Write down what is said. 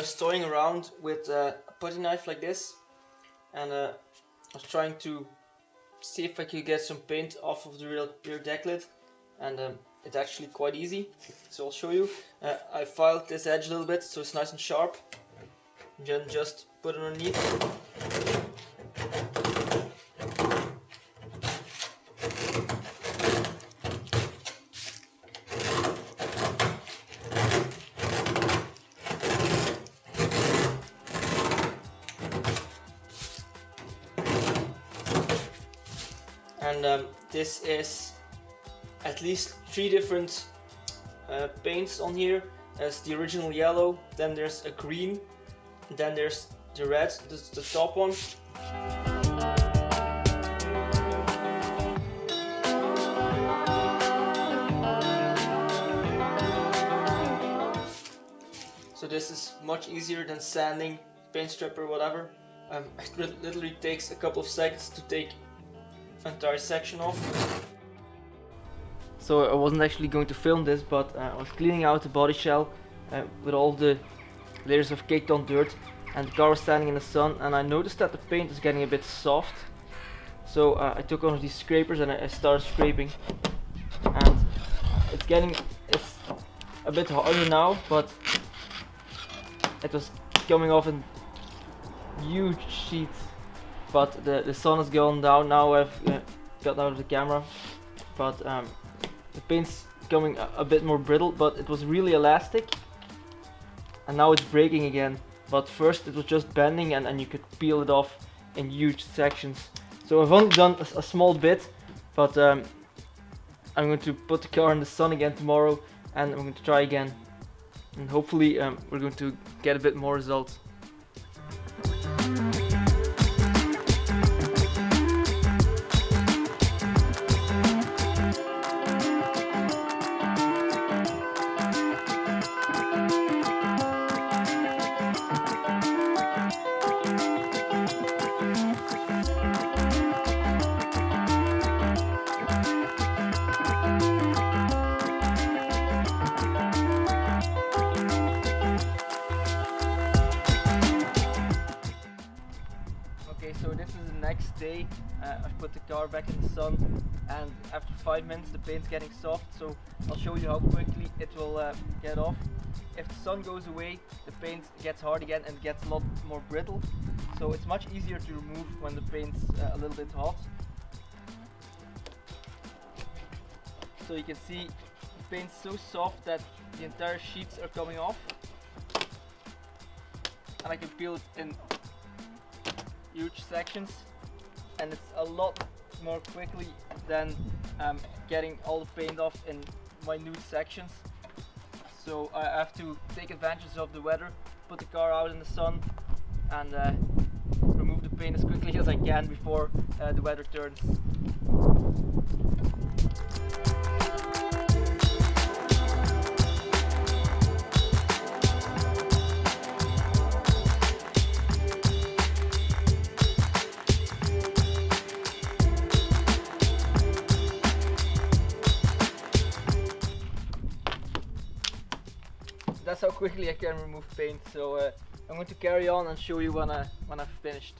was toying around with a putty knife like this, and I was trying to see if I could get some paint off of the rear deck lid, and it's actually quite easy, so I'll show you. I filed this edge a little bit so it's nice and sharp, and then just put it underneath. And this is at least 3 different paints on here. There's the original yellow, then there's a green, then there's the red, this is the top one. So this is much easier than sanding, paint strip or whatever. It literally takes a couple of seconds to take entire section off. So I wasn't actually going to film this, but I was cleaning out the body shell with all the layers of caked on dirt, and the car was standing in the sun, and I noticed that the paint is getting a bit soft. So I took one of these scrapers and I started scraping, and it's a bit harder now, but it was coming off in huge sheets. But the sun has gone down now. I've gotten out of the camera, but the paint's becoming a bit more brittle, but it was really elastic, and now it's breaking again. But first it was just bending, and you could peel it off in huge sections. So I've only done a small bit, but I'm going to put the car in the sun again tomorrow, and I'm going to try again, and hopefully we're going to get a bit more results. Okay, so this is the next day. I've put the car back in the sun, and after 5 minutes the paint's getting soft, so I'll show you how quickly it will get off. If the sun goes away, the paint gets hard again and gets a lot more brittle, so it's much easier to remove when the paint's a little bit hot. So you can see the paint's so soft that the entire sheets are coming off, and I can peel it in huge sections, and it's a lot more quickly than getting all the paint off in minute sections. So I have to take advantage of the weather, put the car out in the sun, and remove the paint as quickly as I can before the weather turns. That's how quickly I can remove paint. So I'm going to carry on and show you when I've finished.